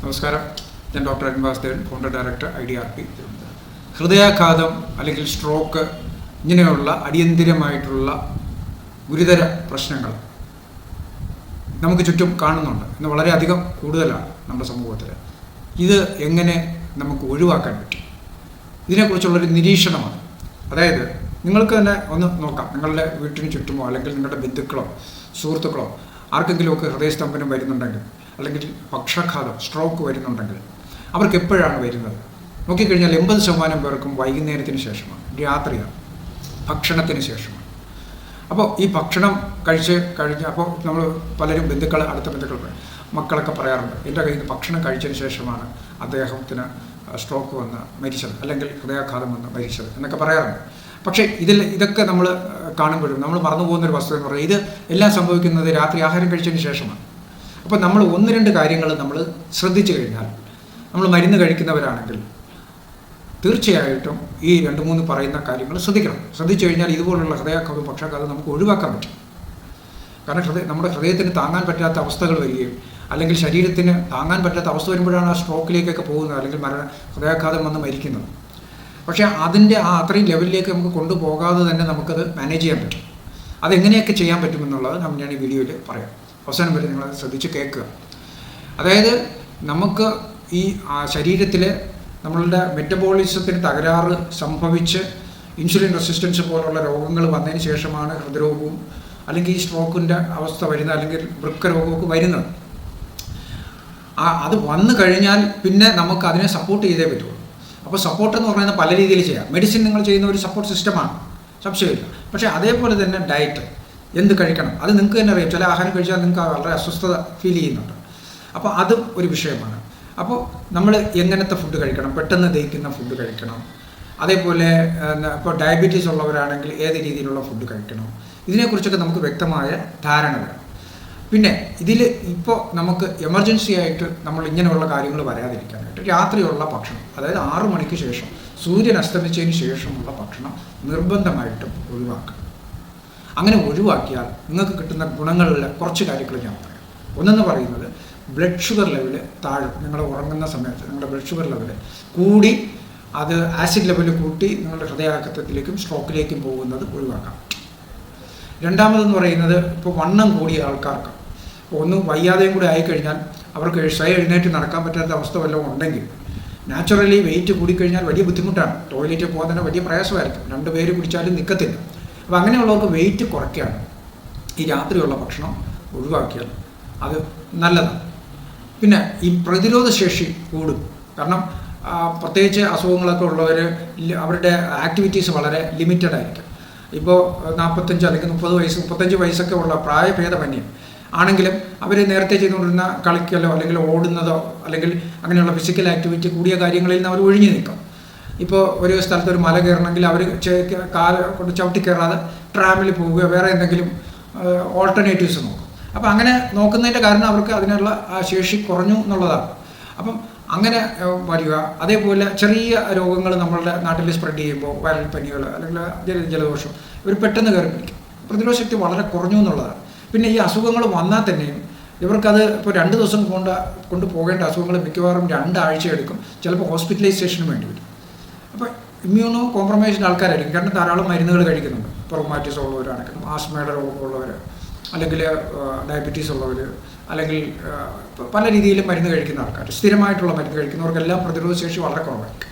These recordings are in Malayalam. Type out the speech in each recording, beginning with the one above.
നമസ്കാരം. ഞാൻ doctor Arun Vasudevan, founder director IDRP. ഹൃദയാഘാതം അല്ലെങ്കിൽ സ്ട്രോക്ക് ഇങ്ങനെയുള്ള അടിയന്തിരമായിട്ടുള്ള ഗുരുതര പ്രശ്നങ്ങൾ നമുക്ക് ചുറ്റും കാണുന്നുണ്ട്. ഇന്ന് വളരെയധികം കൂടുതലാണ് നമ്മുടെ സമൂഹത്തിൽ. ഇത് എങ്ങനെ നമുക്ക് ഒഴിവാക്കാൻ പറ്റും? ഇതിനെക്കുറിച്ചുള്ളൊരു നിരീക്ഷണമാണ്. അതായത് നിങ്ങൾക്ക് തന്നെ ഒന്ന് നോക്കാം. നിങ്ങളുടെ വീട്ടിന് ചുറ്റുമോ അല്ലെങ്കിൽ നിങ്ങളുടെ ബന്ധുക്കളോ സുഹൃത്തുക്കളോ ആർക്കെങ്കിലുമൊക്കെ ഹൃദയസ്തംഭനം വരുന്നുണ്ടെങ്കിൽ, അല്ലെങ്കിൽ പക്ഷാഘാതം സ്ട്രോക്ക് വരുന്നുണ്ടെങ്കിൽ അവർക്ക് എപ്പോഴാണ് വരുന്നത്? നോക്കിക്കഴിഞ്ഞാൽ 80% പേർക്കും വൈകുന്നേരത്തിന് ശേഷമാണ്, രാത്രിയാണ്, ഭക്ഷണത്തിന് ശേഷമാണ്. അപ്പോൾ ഈ ഭക്ഷണം കഴിഞ്ഞ് അപ്പോൾ നമ്മൾ പലരും അടുത്ത ബന്ധുക്കൾ മക്കളൊക്കെ പറയാറുണ്ട്, എൻ്റെ കയ്യിൽ നിന്ന് ഭക്ഷണം കഴിച്ചതിന് ശേഷമാണ് അദ്ദേഹത്തിന് സ്ട്രോക്ക് വന്ന് മരിച്ചത്, അല്ലെങ്കിൽ ഹൃദയാഘാതം വന്ന് മരിച്ചത് എന്നൊക്കെ പറയാറുണ്ട്. പക്ഷേ ഇതൊക്കെ നമ്മൾ കാണുമ്പോഴും നമ്മൾ മറന്നു പോകുന്നൊരു വസ്തുത എന്ന് പറയുന്നത്, ഇത് എല്ലാം സംഭവിക്കുന്നത് രാത്രി ആഹാരം കഴിച്ചതിന് ശേഷമാണ്. അപ്പോൾ നമ്മൾ 1-2 കാര്യങ്ങൾ നമ്മൾ ശ്രദ്ധിച്ചു കഴിഞ്ഞാൽ, നമ്മൾ മരുന്ന് കഴിക്കുന്നവരാണെങ്കിൽ തീർച്ചയായിട്ടും ഈ 2-3 പറയുന്ന കാര്യങ്ങൾ ശ്രദ്ധിച്ചു കഴിഞ്ഞാൽ ഇതുപോലുള്ള ഹൃദയാഘാതവും പക്ഷാഘാതവും നമുക്ക് ഒഴിവാക്കാൻ പറ്റും. കാരണം നമ്മുടെ ഹൃദയത്തിന് താങ്ങാൻ പറ്റാത്ത അവസ്ഥകൾ വരികയും, അല്ലെങ്കിൽ ശരീരത്തിന് താങ്ങാൻ പറ്റാത്ത അവസ്ഥ വരുമ്പോഴാണ് ആ സ്ട്രോക്കിലേക്കൊക്കെ പോകുന്നത്, അല്ലെങ്കിൽ ഹൃദയാഘാതം വന്ന് മരിക്കുന്നത്. പക്ഷേ അതിൻ്റെ അത്രയും ലെവലിലേക്ക് നമുക്ക് കൊണ്ടുപോകാതെ തന്നെ നമുക്കത് മാനേജ് ചെയ്യാൻ പറ്റും. അതെങ്ങനെയൊക്കെ ചെയ്യാൻ പറ്റുമെന്നുള്ളത് ഞാൻ ഈ വീഡിയോയിൽ പറയാം. അവസാനം വരെ നിങ്ങൾ ശ്രദ്ധിച്ച് കേൾക്കുക. അതായത് നമുക്ക് ഈ ശരീരത്തിൽ നമ്മളുടെ മെറ്റബോളിസത്തിന് തകരാറ് സംഭവിച്ച് ഇൻസുലിൻ റെസിസ്റ്റൻസ് പോലുള്ള രോഗങ്ങൾ വന്നതിന് ശേഷമാണ് ഹൃദ്രോഗവും അല്ലെങ്കിൽ ഈ സ്ട്രോക്കിൻ്റെ അവസ്ഥ വരുന്നത്, അല്ലെങ്കിൽ വൃക്കരോഗമൊക്കെ വരുന്നത്. അത് വന്നു കഴിഞ്ഞാൽ പിന്നെ നമുക്ക് അതിനെ സപ്പോർട്ട് ചെയ്തേ പറ്റുള്ളൂ. അപ്പോൾ സപ്പോർട്ട് എന്ന് പറയുന്നത് പല രീതിയിൽ ചെയ്യാം. മെഡിസിൻ നിങ്ങൾ ചെയ്യുന്ന ഒരു സപ്പോർട്ട് സിസ്റ്റമാണ്, സംശയമില്ല. പക്ഷേ അതേപോലെ തന്നെ ഡയറ്റ് എന്ത് കഴിക്കണം അത് നിങ്ങൾക്ക് തന്നെ അറിയാം. ചില ആഹാരം കഴിച്ചാൽ നിങ്ങൾക്ക് വളരെ അസ്വസ്ഥത ഫീൽ ചെയ്യുന്നുണ്ട്. അപ്പോൾ അതും ഒരു വിഷയമാണ്. അപ്പോൾ നമ്മൾ എങ്ങനത്തെ ഫുഡ് കഴിക്കണം, പെട്ടെന്ന് ദഹിക്കുന്ന ഫുഡ് കഴിക്കണം. അതേപോലെ ഇപ്പോൾ ഡയബറ്റീസ് ഉള്ളവരാണെങ്കിൽ ഏത് രീതിയിലുള്ള ഫുഡ് കഴിക്കണം, ഇതിനെക്കുറിച്ചൊക്കെ നമുക്ക് വ്യക്തമായ ധാരണ വേണം. പിന്നെ ഇതിൽ ഇപ്പോൾ നമുക്ക് എമർജൻസി ആയിട്ട് നമ്മൾ ഇങ്ങനെയുള്ള കാര്യങ്ങൾ വരാതിരിക്കാനായിട്ട് രാത്രിയുള്ള ഭക്ഷണം, അതായത് 6 മണിക്ക് ശേഷം, സൂര്യൻ അസ്തമിച്ചതിന് ശേഷമുള്ള ഭക്ഷണം നിർബന്ധമായിട്ടും ഒഴിവാക്കണം. അങ്ങനെ ഒഴിവാക്കിയാൽ നിങ്ങൾക്ക് കിട്ടുന്ന ഗുണങ്ങളിൽ കുറച്ച് കാര്യങ്ങൾ ഞാൻ പറയാം. ഒന്നെന്ന് പറയുന്നത്, ബ്ലഡ് ഷുഗർ ലെവൽ താഴും. നിങ്ങൾ ഉറങ്ങുന്ന സമയത്ത് നിങ്ങളുടെ ബ്ലഡ് ഷുഗർ ലെവൽ കൂടി അത് ആസിഡ് ലെവൽ കൂട്ടി നിങ്ങളുടെ ഹൃദയാഘാതത്തിലേക്കും സ്ട്രോക്കിലേക്കും പോകുന്നത് ഒഴിവാക്കാം. രണ്ടാമതെന്ന് പറയുന്നത്, ഇപ്പോൾ വണ്ണം കൂടിയ ആൾക്കാർക്ക് ഒന്ന് വയ്യാതെയും കൂടി ആയിക്കഴിഞ്ഞാൽ അവർക്ക് സ്വയം എഴുന്നേറ്റ് നടക്കാൻ പറ്റാത്ത അവസ്ഥ വല്ലതും ഉണ്ടെങ്കിൽ, നാച്ചുറലി വെയിറ്റ് കൂടിക്കഴിഞ്ഞാൽ വലിയ ബുദ്ധിമുട്ടാണ്. ടോയ്ലറ്റിൽ പോകാൻ തന്നെ വലിയ പ്രയാസമായിരിക്കും. 2 പേര് കുടിച്ചാലും നിൽക്കത്തില്ല. അപ്പോൾ അങ്ങനെയുള്ളവർക്ക് വെയിറ്റ് കുറയ്ക്കാൻ ഈ രാത്രിയുള്ള ഭക്ഷണം ഒഴിവാക്കിയാൽ അത് നല്ലതാണ്. പിന്നെ ഈ പ്രതിരോധ ശേഷി കൂടും. കാരണം പ്രത്യേകിച്ച് അസുഖങ്ങളൊക്കെ ഉള്ളവർ അവരുടെ ആക്ടിവിറ്റീസ് വളരെ ലിമിറ്റഡ് ആയിരിക്കും. ഇപ്പോൾ 45 അല്ലെങ്കിൽ 30 വയസ്സ് 35 വയസ്സൊക്കെ ഉള്ള പ്രായഭേദമന്യേ ആണെങ്കിലും അവർ നേരത്തെ ചെയ്തുകൊണ്ടിരുന്ന കളിക്കലോ അല്ലെങ്കിൽ ഓടുന്നതോ അല്ലെങ്കിൽ അങ്ങനെയുള്ള ഫിസിക്കൽ ആക്ടിവിറ്റി കൂടിയ കാര്യങ്ങളിൽ നിന്ന് അവർ ഒഴിഞ്ഞു നിൽക്കും. ഇപ്പോൾ ഒരു സ്ഥലത്ത് ഒരു മല കയറണമെങ്കിൽ അവർ കാല് കൊണ്ട് ചവിട്ടി കയറാതെ ട്രാമിൽ പോവുകയോ വേറെ എന്തെങ്കിലും ഓൾട്ടർനേറ്റീവ്സ് നോക്കും. അപ്പോൾ അങ്ങനെ നോക്കുന്നതിൻ്റെ കാരണം അവർക്ക് അതിനുള്ള ആ ശേഷി കുറഞ്ഞു എന്നുള്ളതാണ്. അപ്പം അങ്ങനെ വരിക. അതേപോലെ ചെറിയ രോഗങ്ങൾ നമ്മളുടെ നാട്ടിൽ സ്പ്രെഡ് ചെയ്യുമ്പോൾ, വൈറൽ പനികൾ അല്ലെങ്കിൽ ജലദോഷം, ഇവർ പെട്ടെന്ന് കയറി പിടിക്കും. പ്രതിരോധ ശക്തി വളരെ കുറഞ്ഞു എന്നുള്ളതാണ്. പിന്നെ ഈ അസുഖങ്ങൾ വന്നാൽ തന്നെയും ഇവർക്കത് ഇപ്പോൾ 2 ദിവസം കൊണ്ട് പോകേണ്ട അസുഖങ്ങൾ മിക്കവാറും 2 ആഴ്ച എടുക്കും. ചിലപ്പോൾ ഹോസ്പിറ്റലൈസേഷന് വേണ്ടി വരും. അപ്പോൾ ഇമ്മ്യൂണോ കോംപ്രമൈസ്ഡ് ആൾക്കാരായിരിക്കും. കാരണം ധാരാളം മരുന്നുകൾ കഴിക്കുന്നുണ്ട്. ഇപ്പോൾ റൊമാറ്റിസ് ഉള്ളവരാണെങ്കിലും, ആസ്മയുടെ രോഗമുള്ളവർ, അല്ലെങ്കിൽ ഡയബറ്റീസ് ഉള്ളവർ, അല്ലെങ്കിൽ പല രീതിയിലും മരുന്ന് കഴിക്കുന്ന ആൾക്കാർ, സ്ഥിരമായിട്ടുള്ള മരുന്ന് കഴിക്കുന്നവർക്കെല്ലാം പ്രതിരോധ ശേഷി വളരെ കുറവായിരിക്കും.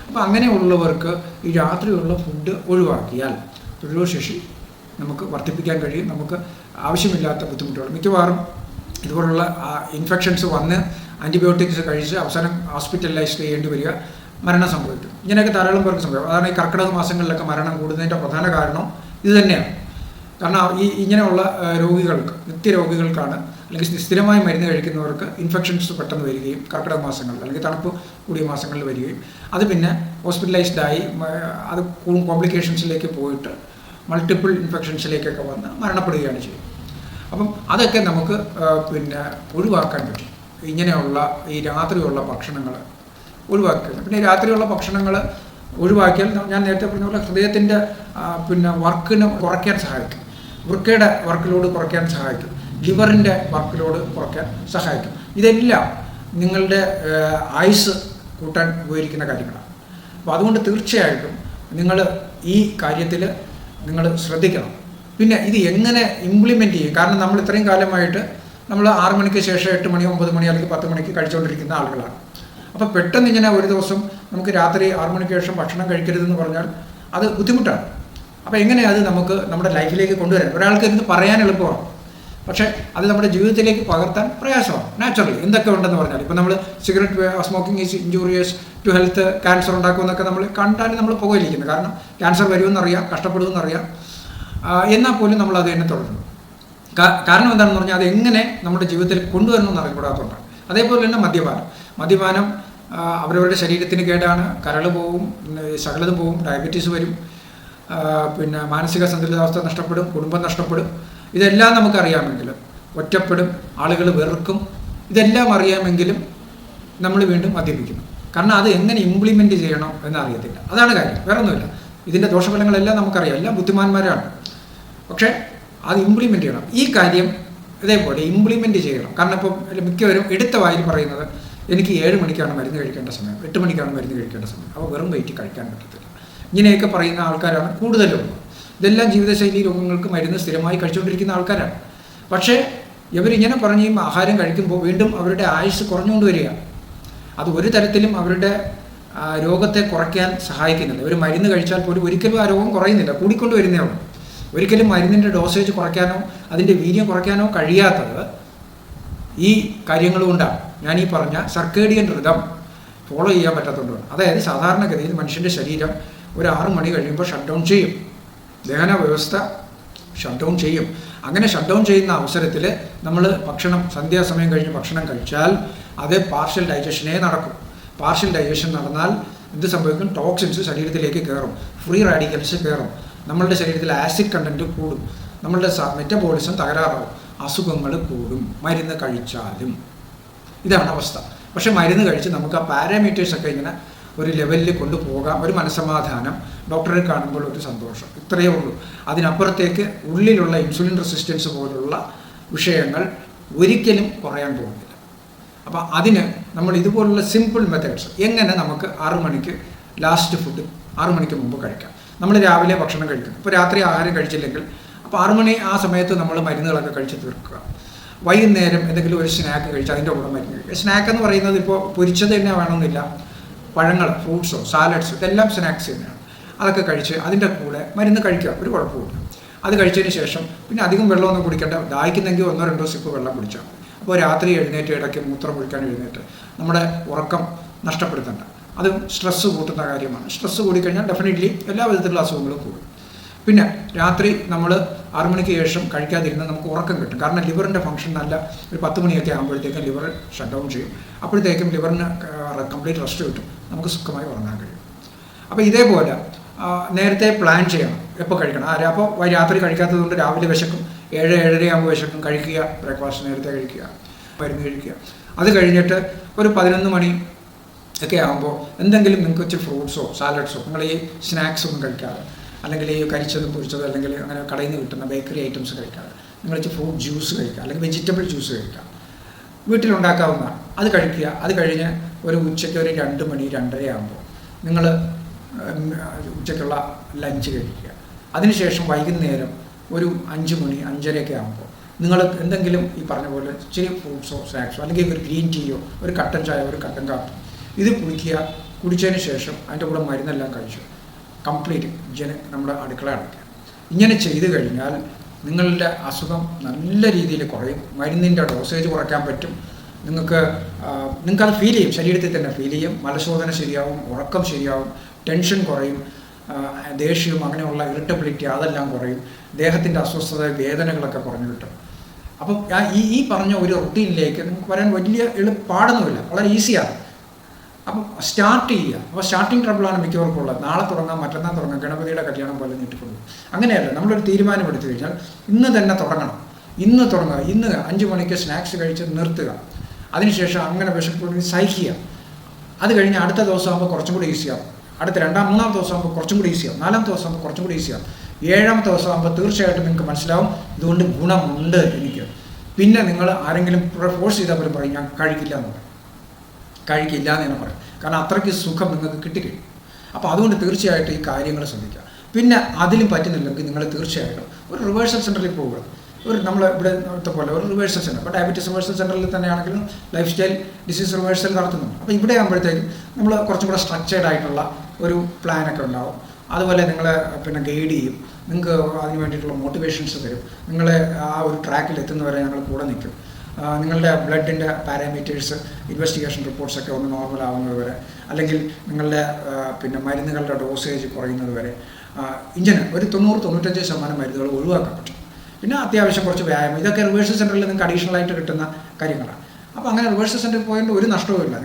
അപ്പോൾ അങ്ങനെയുള്ളവർക്ക് ഈ രാത്രിയുള്ള ഫുഡ് ഒഴിവാക്കിയാൽ പ്രതിരോധ ശേഷി നമുക്ക് വർദ്ധിപ്പിക്കാൻ കഴിയും. നമുക്ക് ആവശ്യമില്ലാത്ത ബുദ്ധിമുട്ടുകൾ, മിക്കവാറും ഇതുപോലുള്ള ഇൻഫെക്ഷൻസ് വന്ന് ആൻറ്റിബയോട്ടിക്സ് കഴിച്ച് അവസാനം ഹോസ്പിറ്റലൈസ് ചെയ്യേണ്ടി വരിക, മരണം സംഭവിക്കും. ഇങ്ങനെയൊക്കെ ധാരാളം പേർക്ക് സംഭവിക്കും. അതാണ് ഈ കർക്കിടക മാസങ്ങളിലൊക്കെ മരണം കൂടുന്നതിൻ്റെ പ്രധാന കാരണം ഇത് തന്നെയാണ്. കാരണം ഇങ്ങനെയുള്ള രോഗികൾക്ക്, നിത്യരോഗികൾക്കാണ്, അല്ലെങ്കിൽ സ്ഥിരമായി മരുന്ന് കഴിക്കുന്നവർക്ക് ഇൻഫെക്ഷൻസ് പെട്ടെന്ന് വരികയും കർക്കിടക മാസങ്ങളിൽ അല്ലെങ്കിൽ തണുപ്പ് കൂടിയ മാസങ്ങളിൽ വരികയും അത് പിന്നെ ഹോസ്പിറ്റലൈസ്ഡായി അത് കോംപ്ലിക്കേഷൻസിലേക്ക് പോയിട്ട് മൾട്ടിപ്പിൾ ഇൻഫെക്ഷൻസിലേക്കൊക്കെ വന്ന് മരണപ്പെടുകയാണ് ചെയ്യുന്നത്. അപ്പം അതൊക്കെ നമുക്ക് പിന്നെ ഒഴിവാക്കാൻ പറ്റും. ഇങ്ങനെയുള്ള ഈ രാത്രിയുള്ള ഭക്ഷണങ്ങൾ ഒഴിവാക്കുക. പിന്നെ രാത്രിയുള്ള ഭക്ഷണങ്ങൾ ഒഴിവാക്കിയാൽ ഞാൻ നേരത്തെ പറഞ്ഞ പോലെ ഹൃദയത്തിൻ്റെ പിന്നെ വർക്കിന് കുറയ്ക്കാൻ സഹായിക്കും. വൃക്കയുടെ വർക്ക് ലോഡ് കുറയ്ക്കാൻ സഹായിക്കും. ലിവറിൻ്റെ വർക്ക് ലോഡ് കുറയ്ക്കാൻ സഹായിക്കും. ഇതെല്ലാം നിങ്ങളുടെ ആയുസ് കൂട്ടാൻ ഉപകരിക്കുന്ന കാര്യങ്ങളാണ്. അപ്പോൾ അതുകൊണ്ട് തീർച്ചയായിട്ടും നിങ്ങൾ ഈ കാര്യത്തിൽ നിങ്ങൾ ശ്രദ്ധിക്കണം. പിന്നെ ഇത് എങ്ങനെ ഇംപ്ലിമെൻറ്റ് ചെയ്യും? കാരണം നമ്മൾ ഇത്രയും കാലമായിട്ട് നമ്മൾ 6 മണിക്ക് ശേഷം 8 മണി 9 മണി അല്ലെങ്കിൽ 10 മണിക്ക് കഴിച്ചുകൊണ്ടിരിക്കുന്ന ആളുകളാണ്. അപ്പോൾ പെട്ടെന്ന് ഇങ്ങനെ ഒരു ദിവസം നമുക്ക് രാത്രി 6 മണിക്ക് ശേഷം ഭക്ഷണം കഴിക്കരുതെന്ന് പറഞ്ഞാൽ അത് ബുദ്ധിമുട്ടാണ്. അപ്പോൾ എങ്ങനെയാണ് അത് നമുക്ക് നമ്മുടെ ലൈഫിലേക്ക് കൊണ്ടുവരാൻ? ഒരാൾക്ക് ഇരുന്ന് പറയാൻ എളുപ്പമാണ്, പക്ഷേ അത് നമ്മുടെ ജീവിതത്തിലേക്ക് പകർത്താൻ പ്രയാസമാണ്. നാച്ചുറലി എന്തൊക്കെ ഉണ്ടെന്ന് പറഞ്ഞാൽ ഇപ്പോൾ നമ്മൾ cigarette smoking is injurious to health, cancer ഉണ്ടാക്കുമെന്നൊക്കെ നമ്മൾ കണ്ടാൽ നമ്മൾ പുകയിലിരിക്കുന്നത്. കാരണം ക്യാൻസർ വരുമെന്നറിയാം, കഷ്ടപ്പെടുമെന്നറിയാം, എന്നാൽ പോലും നമ്മൾ അത് തന്നെ തുടരുന്നു. കാരണം എന്താണെന്ന് പറഞ്ഞാൽ അത് എങ്ങനെ നമ്മുടെ ജീവിതത്തിൽ കൊണ്ടുവരണമെന്ന് അറിയപ്പെടാത്തതുകൊണ്ടാണ്. അതേപോലെ തന്നെ മദ്യപാനം അവരവരുടെ ശരീരത്തിന് കേടാണ്. കരൾ പോവും, സകലതും പോവും, ഡയബറ്റീസ് വരും, പിന്നെ മാനസിക സന്തുലിതാവസ്ഥ നഷ്ടപ്പെടും, കുടുംബം നഷ്ടപ്പെടും. ഇതെല്ലാം നമുക്കറിയാമെങ്കിലും ഒറ്റപ്പെടും, ആളുകൾ വെറുക്കും. ഇതെല്ലാം അറിയാമെങ്കിലും നമ്മൾ വീണ്ടും മദ്യപിക്കുന്നു. കാരണം അത് എങ്ങനെ ഇംപ്ലിമെൻറ്റ് ചെയ്യണം എന്നറിയത്തില്ല. അതാണ് കാര്യം, വേറെ ഒന്നുമില്ല. ഇതിൻ്റെ ദോഷഫലങ്ങളെല്ലാം നമുക്കറിയാം, എല്ലാം ബുദ്ധിമാന്മാരാണ്. പക്ഷേ അത് ഇംപ്ലിമെൻറ്റ് ചെയ്യണം. ഈ കാര്യം ഇതേപോലെ ഇംപ്ലിമെൻറ്റ് ചെയ്യണം. കാരണം ഇപ്പം മിക്കവരും എടുത്ത വായിൽ പറയുന്നത് എനിക്ക് 7 മണിക്കാണ് മരുന്ന് കഴിക്കേണ്ട സമയം, 8 മണിക്കാണ് മരുന്ന് കഴിക്കേണ്ട സമയം, അപ്പോൾ വെറും വെയിറ്റ് കഴിക്കാൻ പറ്റത്തില്ല. ഇങ്ങനെയൊക്കെ പറയുന്ന ആൾക്കാരാണ് കൂടുതലുള്ളത്. ഇതെല്ലാം ജീവിതശൈലി രോഗങ്ങൾക്ക് മരുന്ന് സ്ഥിരമായി കഴിച്ചുകൊണ്ടിരിക്കുന്ന ആൾക്കാരാണ്. പക്ഷേ ഇവരിങ്ങനെ പറഞ്ഞ് ആഹാരം കഴിക്കുമ്പോൾ വീണ്ടും അവരുടെ ആയുസ് കുറഞ്ഞുകൊണ്ട് വരിക. അത് ഒരു തരത്തിലും അവരുടെ രോഗത്തെ കുറയ്ക്കാൻ സഹായിക്കുന്നില്ല. ഒരു മരുന്ന് കഴിച്ചാൽ പോലും ഒരിക്കലും ആ രോഗം കുറയുന്നില്ല, കൂടിക്കൊണ്ട് വരുന്നേ ഉള്ളൂ. ഒരിക്കലും മരുന്നിൻ്റെ ഡോസേജ് കുറയ്ക്കാനോ അതിൻ്റെ വീര്യം കുറയ്ക്കാനോ കഴിയാത്തത് ഈ കാര്യങ്ങളുകൊണ്ടാണ്. ഞാൻ ഈ പറഞ്ഞ സർക്കേഡിയൻ റിതം ഫോളോ ചെയ്യാൻ പറ്റാത്തതുകൊണ്ടാണ്. അതായത് സാധാരണഗതിയിൽ മനുഷ്യൻ്റെ ശരീരം ഒരു 6 മണി കഴിയുമ്പോൾ ഷട്ട് ഡൗൺ ചെയ്യും, ദഹന വ്യവസ്ഥ ഷട്ട് ഡൗൺ ചെയ്യും. അങ്ങനെ ഷട്ട് ഡൗൺ ചെയ്യുന്ന അവസരത്തിൽ നമ്മൾ ഭക്ഷണം സന്ധ്യാസമയം കഴിഞ്ഞ് ഭക്ഷണം കഴിച്ചാൽ അത് പാർഷ്യൽ ഡൈജഷനേ നടക്കും. പാർഷ്യൽ ഡൈജഷൻ നടന്നാൽ എന്ത് സംഭവിക്കും? ടോക്സിൻസ് ശരീരത്തിലേക്ക് കയറും, ഫ്രീ റാഡിക്കൽസ് കയറും, നമ്മളുടെ ശരീരത്തിൽ ആസിഡ് കണ്ടൻറ്റ് കൂടും, നമ്മളുടെ മെറ്റബോളിസം തകരാറാവും, അസുഖങ്ങൾ കൂടും മരുന്ന് കഴിച്ചാലും. ഇതാണ് അവസ്ഥ. പക്ഷേ മരുന്ന് കഴിച്ച് നമുക്ക് ആ പാരാമീറ്റേഴ്സൊക്കെ ഇങ്ങനെ ഒരു ലെവലിൽ കൊണ്ടുപോകാം, ഒരു മനസ്സമാധാനം, ഡോക്ടറെ കാണുമ്പോൾ ഒരു സന്തോഷം, ഇത്രയേ ഉള്ളൂ. അതിനപ്പുറത്തേക്ക് ഉള്ളിലുള്ള ഇൻസുലിൻ റെസിസ്റ്റൻസ് പോലുള്ള വിഷയങ്ങൾ ഒരിക്കലും കുറയാൻ പോകുന്നില്ല. അപ്പോൾ അതിന് നമ്മൾ ഇതുപോലുള്ള സിമ്പിൾ മെത്തേഡ്സ് എങ്ങനെ നമുക്ക് 6 മണിക്ക് ലാസ്റ്റ് ഫുഡ് 6 മണിക്ക് മുമ്പ് കഴിക്കാം. നമ്മൾ രാവിലെ ഭക്ഷണം കഴിക്കുന്നു, ഇപ്പോൾ രാത്രി ആഹാരം കഴിച്ചില്ലെങ്കിൽ അപ്പോൾ 6 മണി ആ സമയത്ത് നമ്മൾ മരുന്നുകളൊക്കെ കഴിച്ച് തീർക്കുക. വൈകുന്നേരം എന്തെങ്കിലും ഒരു സ്നാക്ക് കഴിച്ച് അതിൻ്റെ കൂടെ മരുന്ന് കഴിക്കുക. സ്നാക്ക് എന്ന് പറയുന്നത് ഇപ്പോൾ പൊരിച്ചത് തന്നെ വേണമെന്നില്ല, പഴങ്ങൾ, ഫ്രൂട്ട്സോ, സാലഡ്സോ ഇതെല്ലാം സ്നാക്സ് തന്നെയാണ്. അതൊക്കെ കഴിച്ച് അതിൻ്റെ കൂടെ മരുന്ന് കഴിക്കുക, ഒരു കുഴപ്പമില്ല. അത് കഴിച്ചതിന് ശേഷം പിന്നെ അധികം വെള്ളമൊന്നും കുടിക്കേണ്ട, ദാഹിക്കുന്നെങ്കിൽ 1-2 സിപ്പ് വെള്ളം കുടിച്ചാൽ മതി. അപ്പോൾ രാത്രി എഴുന്നേറ്റ് ഇടയ്ക്ക് മൂത്രം കുടിക്കാൻ എഴുന്നേറ്റ് നമ്മുടെ ഉറക്കം നഷ്ടപ്പെടുത്തേണ്ട. അത് സ്ട്രെസ്സ് കൂട്ടുന്ന കാര്യമാണ്. സ്ട്രെസ്സ് കൂടിക്കഴിഞ്ഞാൽ ഡെഫിനറ്റ്ലി എല്ലാ വിധത്തിലുള്ള അസുഖങ്ങളും കൂടും. പിന്നെ രാത്രി നമ്മൾ 6 മണിക്ക് ശേഷം കഴിക്കാതിരുന്നാൽ നമുക്ക് ഉറക്കം കിട്ടും. കാരണം ലിവറിൻ്റെ ഫംഗ്ഷൻ നല്ല ഒരു 10 മണിയൊക്കെ ആകുമ്പോഴത്തേക്കും ലിവർ ഷട്ട് ഡൗൺ ചെയ്യും. അപ്പോഴത്തേക്കും ലിവറിന് കംപ്ലീറ്റ് റെസ്റ്റ് കിട്ടും, നമുക്ക് സുഖമായി ഉറങ്ങാൻ കഴിയും. അപ്പോൾ ഇതേപോലെ നേരത്തെ പ്ലാൻ ചെയ്യണം എപ്പോൾ കഴിക്കണം. അപ്പോൾ രാത്രി കഴിക്കാത്തത് കൊണ്ട് രാവിലെ വിശക്കും, 7-7:30 ആകുമ്പോൾ വിശക്കും, കഴിക്കുക, ബ്രേക്ക്ഫാസ്റ്റ് നേരത്തെ കഴിക്കുക, മരുന്ന് കഴിക്കുക. അത് കഴിഞ്ഞിട്ട് ഒരു 11 മണി ഒക്കെ ആകുമ്പോൾ എന്തെങ്കിലും നിങ്ങൾക്ക് വെച്ച് ഫ്രൂട്ട്സോ സാലഡ്സോ, നിങ്ങൾ ഈ സ്നാക്സ് ഒന്നും കഴിക്കാതെ, അല്ലെങ്കിൽ ഈ കരിച്ചതും പൊരിച്ചത് അല്ലെങ്കിൽ അങ്ങനെ കടയിൽ നിന്ന് കിട്ടുന്ന ബേക്കറി ഐറ്റംസ് കഴിക്കാതെ നിങ്ങൾ വെച്ച് ഫ്രൂട്ട് ജ്യൂസ് കഴിക്കുക, അല്ലെങ്കിൽ വെജിറ്റബിൾ ജ്യൂസ് കഴിക്കുക, വീട്ടിലുണ്ടാക്കാവുന്നതാണ്. അത് കഴിക്കുക. അത് കഴിഞ്ഞ് ഒരു ഉച്ചയ്ക്ക് ഒരു 2 മണി 2:30 ആകുമ്പോൾ നിങ്ങൾ ഉച്ചയ്ക്കുള്ള ലഞ്ച് കഴിക്കുക. അതിനുശേഷം വൈകുന്നേരം ഒരു 5 മണി 5:30 ആകുമ്പോൾ നിങ്ങൾ എന്തെങ്കിലും ഈ പറഞ്ഞ പോലെ ഇച്ചിരി ഫ്രൂട്ട്സോ സ്നാക്സോ അല്ലെങ്കിൽ ഒരു ഗ്രീൻ ടീയോ ഒരു കട്ടൻ ചായ ഒരു കട്ടൻ കാപ്പി ഇത് കുടിക്കുക. കുടിച്ചതിന് ശേഷം അതിൻ്റെ കൂടെ മരുന്നെല്ലാം കഴിച്ചു കംപ്ലീറ്റ് നമ്മുടെ അടുക്കള അടയ്ക്കുക. ഇങ്ങനെ ചെയ്തു കഴിഞ്ഞാൽ നിങ്ങളുടെ അസുഖം നല്ല രീതിയിൽ കുറയും. മരുന്നിൻ്റെ ഡോസേജ് കുറയ്ക്കാൻ പറ്റും. നിങ്ങൾക്കത് ഫീൽ ചെയ്യും, ശരീരത്തിൽ തന്നെ ഫീൽ ചെയ്യും. മലശോധന ശരിയാവും, ഉറക്കം ശരിയാവും, ടെൻഷൻ കുറയും, ദേഷ്യവും അങ്ങനെയുള്ള ഇറിറ്റബിലിറ്റി അതെല്ലാം കുറയും, ദേഹത്തിൻ്റെ അസ്വസ്ഥത വേദനകളൊക്കെ കുറഞ്ഞു കിട്ടും. അപ്പം ഈ പറഞ്ഞ ഒരു റൊട്ടീനിലേക്ക് നമുക്ക് വരാൻ വലിയ പാടൊന്നുമില്ല, വളരെ ഈസിയാണ്. അപ്പം സ്റ്റാർട്ട് ചെയ്യുക. അപ്പോൾ സ്റ്റാർട്ടിങ് ട്രബിളാണ് മിക്കവർക്കും ഉള്ളത്. നാളെ തുടങ്ങാം, മറ്റന്നാൾ തുടങ്ങാം, ഗണപതിയുടെ കല്യാണം പോലെ നീട്ടിക്കൊണ്ടു. അങ്ങനെയല്ല, നമ്മളൊരു തീരുമാനം എടുത്തു കഴിഞ്ഞാൽ ഇന്ന് തന്നെ തുടങ്ങണം. ഇന്ന് തുടങ്ങുക, ഇന്ന് 5 മണിക്ക് സ്നാക്സ് കഴിച്ച് നിർത്തുക. അതിനുശേഷം അങ്ങനെ വിശപ്പ് സഹിക്കുക. അത് കഴിഞ്ഞ് അടുത്ത ദിവസം ആകുമ്പോൾ കുറച്ചും കൂടി ഈസിയാവും. അടുത്ത 2-3 ദിവസം ആകുമ്പോൾ കുറച്ചും കൂടി ഈസിയാവും. 4 ദിവസം ആകുമ്പോൾ കുറച്ചും കൂടി ഈസിയാവും. 7ാമത്തെ ദിവസം ആകുമ്പോൾ തീർച്ചയായിട്ടും നിങ്ങൾക്ക് മനസ്സിലാവും ഇതുകൊണ്ട് ഗുണമുണ്ട് എനിക്ക്. പിന്നെ നിങ്ങൾ ആരെങ്കിലും ഫോഴ്സ് ചെയ്താൽ പോലും പറയും ഞാൻ കഴിക്കില്ല എന്ന് പറയും. കഴിക്കില്ല എന്ന് തന്നെ പറയും. കാരണം അത്രയ്ക്ക് സുഖം നിങ്ങൾക്ക് കിട്ടിക്കഴിയും. അപ്പോൾ അതുകൊണ്ട് തീർച്ചയായിട്ടും ഈ കാര്യങ്ങൾ ശ്രദ്ധിക്കുക. പിന്നെ അതിലും പറ്റുന്നില്ലെങ്കിൽ നിങ്ങൾ തീർച്ചയായിട്ടും ഒരു റിവേഴ്സൽ സെൻ്ററിൽ പോവുക. നമ്മൾ ഇവിടെ പോലെ ഒരു റിവേഴ്സൽ സെൻ്റർ, ഇപ്പോൾ ഡയബറ്റീസ് റിവേഴ്സൽ സെൻ്ററിൽ തന്നെയാണെങ്കിലും ലൈഫ് സ്റ്റൈൽ ഡിസീസ് റിവേഴ്സൽ നടത്തുന്നുണ്ട്. അപ്പോൾ ഇവിടെ ആകുമ്പോഴത്തേക്കും നമ്മൾ കുറച്ചും കൂടെ സ്ട്രക്ചേർഡ് ആയിട്ടുള്ള ഒരു പ്ലാനൊക്കെ ഉണ്ടാവും. അതുപോലെ നിങ്ങളെ പിന്നെ ഗൈഡ് ചെയ്യും, നിങ്ങൾക്ക് അതിന് വേണ്ടിയിട്ടുള്ള മോട്ടിവേഷൻസ് തരും, നിങ്ങളെ ആ ഒരു ട്രാക്കിൽ എത്തുന്നവരെ ഞങ്ങൾ കൂടെ നിൽക്കും. നിങ്ങളുടെ ബ്ലഡിൻ്റെ പാരാമീറ്റേഴ്സ് ഇൻവെസ്റ്റിഗേഷൻ റിപ്പോർട്ട്സൊക്കെ ഒന്ന് നോർമൽ ആവുന്നത് വരെ, അല്ലെങ്കിൽ നിങ്ങളുടെ പിന്നെ മരുന്നുകളുടെ ഡോസേജ് കുറയുന്നത് വരെ ഇങ്ങനെ ഒരു 90-95% മരുന്നുകൾ ഒഴിവാക്കാൻ പറ്റും. പിന്നെ അത്യാവശ്യം കുറച്ച് വ്യായാമം, ഇതൊക്കെ റിവേഴ്സൽ സെൻ്ററിൽ നിങ്ങൾക്ക് അഡീഷണലായിട്ട് കിട്ടുന്ന കാര്യങ്ങളാണ്. അപ്പോൾ അങ്ങനെ റിവേഴ്സൽ സെൻ്ററിൽ പോയിട്ട് ഒരു നഷ്ടവുമില്ല.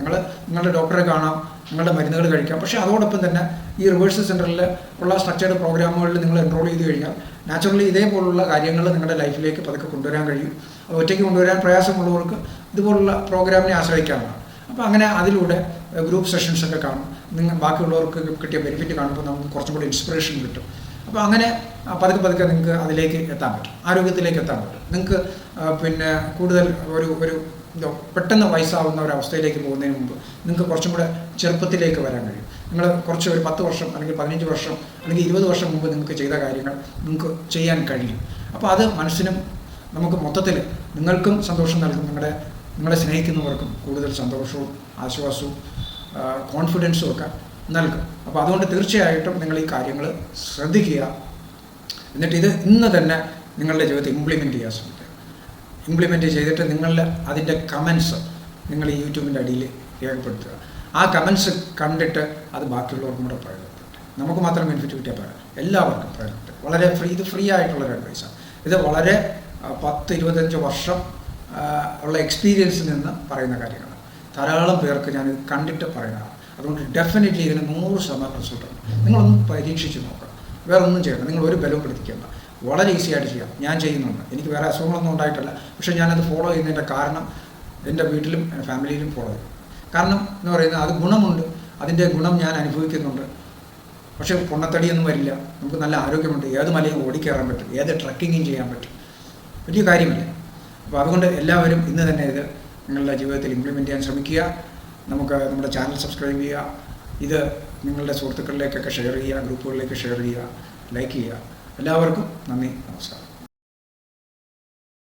നിങ്ങളുടെ ഡോക്ടറെ കാണാം, നിങ്ങളുടെ മരുന്നുകൾ കഴിക്കാം. പക്ഷേ അതോടൊപ്പം തന്നെ ഈ റിവേഴ്സൽ സെൻ്ററിൽ ഉള്ള സ്ട്രക്ചേർഡ് പ്രോഗ്രാമുകളിൽ നിങ്ങൾ എൻറോൾ ചെയ്ത് കഴിഞ്ഞാൽ നാച്ചുറലി ഇതേപോലുള്ള കാര്യങ്ങൾ നിങ്ങളുടെ ലൈഫിലേക്ക് പതുക്കെ കൊണ്ടുവരാൻ കഴിയും. ഒറ്റയ്ക്ക് കൊണ്ടുവരാൻ പ്രയാസമുള്ളവർക്ക് ഇതുപോലുള്ള പ്രോഗ്രാമിനെ ആശ്രയിക്കാവുന്നതാണ്. അപ്പോൾ അങ്ങനെ അതിലൂടെ ഗ്രൂപ്പ് സെഷൻസൊക്കെ കാണും. ബാക്കിയുള്ളവർക്ക് കിട്ടിയ ബെനിഫിറ്റ് കാണുമ്പോൾ നമുക്ക് കുറച്ചും കൂടി ഇൻസ്പിറേഷൻ കിട്ടും. അപ്പോൾ അങ്ങനെ പതുക്കെ നിങ്ങൾക്ക് അതിലേക്ക് എത്താൻ പറ്റും, ആരോഗ്യത്തിലേക്ക് എത്താൻ പറ്റും. നിങ്ങൾക്ക് പിന്നെ കൂടുതൽ ഒരു പെട്ടെന്ന് വയസ്സാവുന്ന ഒരു അവസ്ഥയിലേക്ക് പോകുന്നതിന് മുമ്പ് നിങ്ങൾക്ക് കുറച്ചും കൂടെ ചെറുപ്പത്തിലേക്ക് വരാൻ കഴിയും. നിങ്ങൾ കുറച്ച് ഒരു 10 വർഷം അല്ലെങ്കിൽ 15 വർഷം അല്ലെങ്കിൽ 20 വർഷം മുമ്പ് നിങ്ങൾക്ക് ചെയ്ത കാര്യങ്ങൾ നിങ്ങൾക്ക് ചെയ്യാൻ കഴിയും. അപ്പോൾ അത് മനസ്സിനും നമുക്ക് മൊത്തത്തിൽ നിങ്ങൾക്കും സന്തോഷം നൽകും, നിങ്ങളെ സ്നേഹിക്കുന്നവർക്കും കൂടുതൽ സന്തോഷവും ആശ്വാസവും കോൺഫിഡൻസും ഒക്കെ നൽകും. അപ്പോൾ അതുകൊണ്ട് തീർച്ചയായിട്ടും നിങ്ങൾ ഈ കാര്യങ്ങൾ ശ്രദ്ധിക്കുക. എന്നിട്ട് ഇത് ഇന്ന് തന്നെ നിങ്ങളുടെ ജീവിതത്തിൽ ഇംപ്ലിമെൻറ്റ് ചെയ്യാൻ ശ്രമിക്കുക. ഇംപ്ലിമെൻറ്റ് ചെയ്തിട്ട് നിങ്ങളുടെ അതിൻ്റെ കമൻസ് നിങ്ങൾ ഈ യൂട്യൂബിൻ്റെ അടിയിൽ രേഖപ്പെടുത്തുക. ആ കമൻസ് കണ്ടിട്ട് അത് ബാക്കിയുള്ളവർക്കും കൂടെ പ്രയോജനപ്പെട്ടു. നമുക്ക് മാത്രം ബെനിഫിറ്റ് കിട്ടിയാൽ പറയാം, എല്ലാവർക്കും പ്രയോജനപ്പെട്ടു. വളരെ ഇത് ഫ്രീ ആയിട്ടുള്ളൊരു അഡ്വൈസാണ്. ഇത് വളരെ 10-25 വർഷം ഉള്ള എക്സ്പീരിയൻസിൽ നിന്ന് പറയുന്ന കാര്യങ്ങളാണ്. ധാരാളം പേർക്ക് ഞാനിത് കണ്ടിട്ട് പറയുന്നതാണ്. അതുകൊണ്ട് ഡെഫിനറ്റ്ലി ഇതിന് 100% റിസൾട്ടാണ്. നിങ്ങളൊന്ന് പരീക്ഷിച്ച് നോക്കണം, വേറെ ഒന്നും ചെയ്യണം. നിങ്ങൾ ഒരു ബലവും പിടിക്കേണ്ട, വളരെ ഈസി ആയിട്ട് ചെയ്യാം. ഞാൻ ചെയ്യുന്നുണ്ട്, എനിക്ക് വേറെ അസുഖങ്ങളൊന്നും ഉണ്ടായിട്ടില്ല. പക്ഷേ ഞാനത് ഫോളോ ചെയ്യുന്നതിൻ്റെ കാരണം എൻ്റെ വീട്ടിലും എൻ്റെ ഫാമിലിയിലും ഫോളോ ചെയ്യും. കാരണം എന്ന് പറയുന്നത് അത് ഗുണമുണ്ട്, അതിൻ്റെ ഗുണം ഞാൻ അനുഭവിക്കുന്നുണ്ട്. പക്ഷേ പൊണ്ണത്തടിയൊന്നും വരില്ല, നമുക്ക് നല്ല ആരോഗ്യമുണ്ട്, ഏത് മലയും ഓടിക്കയറാൻ പറ്റും, ഏത് ട്രക്കിങ്ങും ചെയ്യാൻ പറ്റും, വലിയ കാര്യമല്ലേ. അപ്പോൾ അതുകൊണ്ട് എല്ലാവരും ഇന്ന് തന്നെ ഇത് നിങ്ങളുടെ ജീവിതത്തിൽ ഇംപ്ലിമെൻറ്റ് ചെയ്യാൻ ശ്രമിക്കുക. നമ്മുടെ ചാനൽ സബ്സ്ക്രൈബ് ചെയ്യുക, ഇത് നിങ്ങളുടെ സുഹൃത്തുക്കളിലേക്കൊക്കെ ഷെയർ ചെയ്യുക, ഗ്രൂപ്പുകളിലേക്ക് ഷെയർ ചെയ്യുക, ലൈക്ക് ചെയ്യുക. എല്ലാവർക്കും നന്ദി, നമസ്കാരം.